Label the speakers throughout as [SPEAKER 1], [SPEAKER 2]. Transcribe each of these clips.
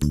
[SPEAKER 1] Your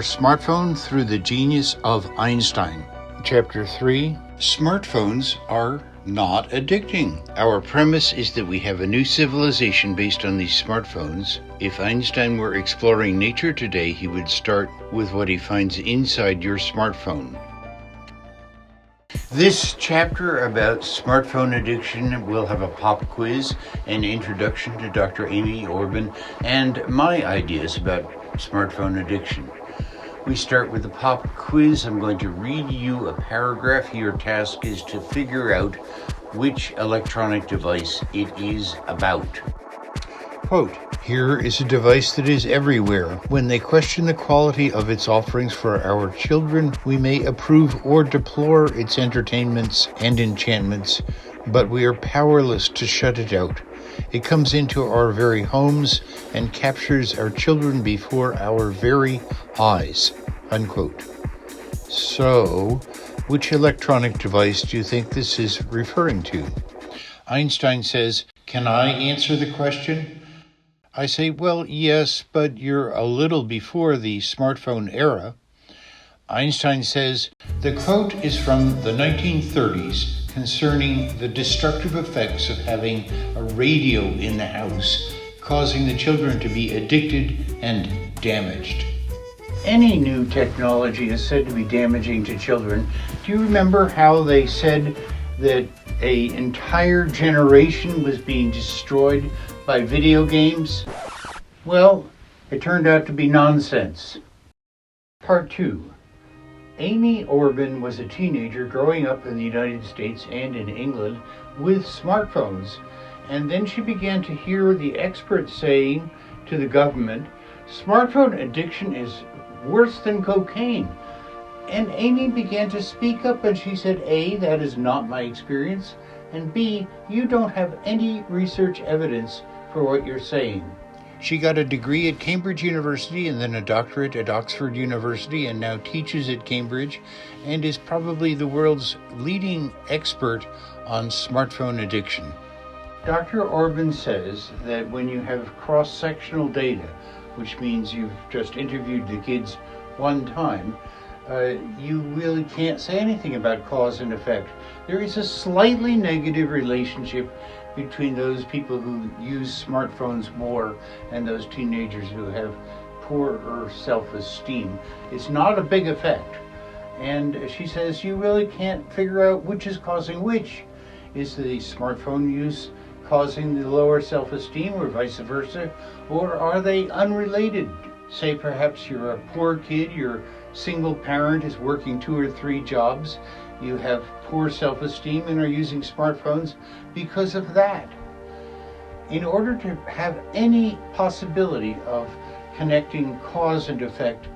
[SPEAKER 1] smartphone through the genius of Einstein. Chapter 3. Smartphones are not addicting. Our premise is that we have a new civilization based on these smartphones. If Einstein were exploring nature today, he would start with what he finds inside your smartphone. This chapter about smartphone addiction will have a pop quiz, an introduction to Dr. Amy Orban, and my ideas about smartphone addiction. We start with the pop quiz. I'm going to read you a paragraph. Your task is to figure out which electronic device it is about. Quote, "Here is a device that is everywhere. When they question the quality of its offerings for our children, we may approve or deplore its entertainments and enchantments, but we are powerless to shut it out. It comes into our very homes and captures our children before our very eyes." Unquote. So, which electronic device do you think this is referring to? Einstein says, "Can I answer the question?" I say, well, yes, but you're a little before the smartphone era. Einstein says, the quote is from the 1930s concerning the destructive effects of having a radio in the house, causing the children to be addicted and damaged. Any new technology is said to be damaging to children. Do you remember how they said that an entire generation was being destroyed by video games? Well, it turned out to be nonsense. Part 2. Amy Orban was a teenager growing up in the United States and in England with smartphones, and then she began to hear the experts saying to the government, smartphone addiction is worse than cocaine. And Amy began to speak up and she said, A, that is not my experience, and B, you don't have any research evidence for what you're saying. She got a degree at Cambridge University and then a doctorate at Oxford University and now teaches at Cambridge and is probably the world's leading expert on smartphone addiction. Dr. Orban says that when you have cross-sectional data, which means you've just interviewed the kids one time, you really can't say anything about cause and effect. There is a slightly negative relationship between those people who use smartphones more and those teenagers who have poorer self-esteem. It's not a big effect. And she says you really can't figure out which is causing which. Is the smartphone use causing the lower self-esteem or vice versa? Or are they unrelated? Say perhaps you're a poor kid, your single parent is working 2 or 3 jobs, you have poor self-esteem and are using smartphones because of that. In order to have any possibility of connecting cause and effect,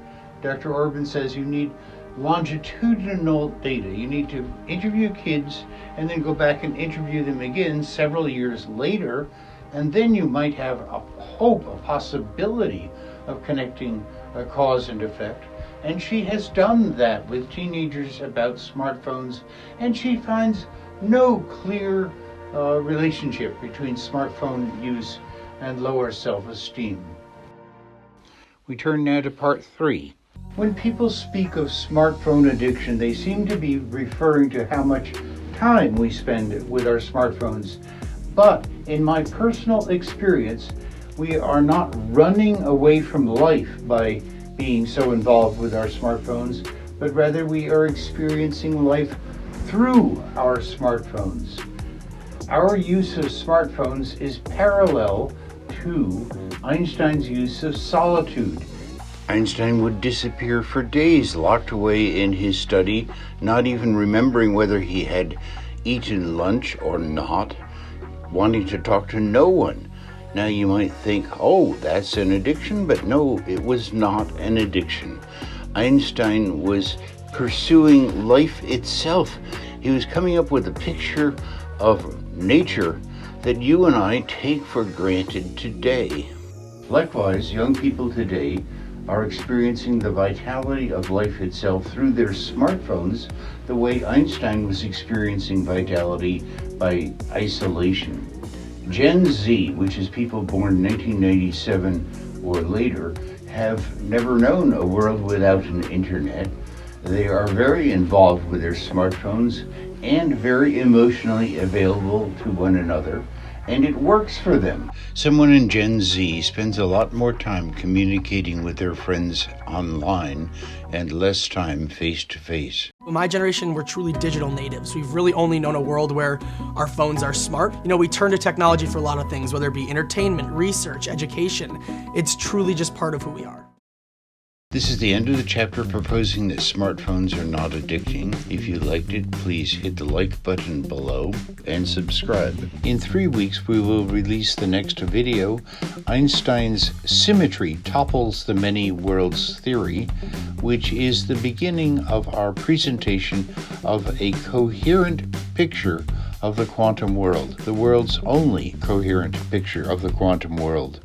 [SPEAKER 1] Dr. Orban says you need longitudinal data. You need to interview kids and then go back and interview them again several years later, and then you might have a hope, a possibility of connecting a cause and effect. And she has done that with teenagers about smartphones, and she finds no clear relationship between smartphone use and lower self-esteem. We turn now to part 3. When people speak of smartphone addiction, they seem to be referring to how much time we spend with our smartphones. But in my personal experience, we are not running away from life by being so involved with our smartphones, but rather we are experiencing life through our smartphones. Our use of smartphones is parallel to Einstein's use of solitude. Einstein would disappear for days, locked away in his study, not even remembering whether he had eaten lunch or not, wanting to talk to no one. Now you might think, oh, that's an addiction, but no, it was not an addiction. Einstein was pursuing life itself. He was coming up with a picture of nature that you and I take for granted today. Likewise, young people today are experiencing the vitality of life itself through their smartphones the way Einstein was experiencing vitality by isolation. Gen Z, which is people born 1997 or later, have never known a world without an internet. They are very involved with their smartphones and very emotionally available to one another, and it works for them. Someone in Gen Z spends a lot more time communicating with their friends online and less time face to face.
[SPEAKER 2] My generation, we're truly digital natives. We've really only known a world where our phones are smart. We turn to technology for a lot of things, whether it be entertainment, research, education. It's truly just part of who we are.
[SPEAKER 1] This is the end of the chapter proposing that smartphones are not addicting. If you liked it, please hit the like button below and subscribe. In 3 weeks, we will release the next video, Einstein's symmetry topples the many worlds theory, which is the beginning of our presentation of a coherent picture of the quantum world, the world's only coherent picture of the quantum world.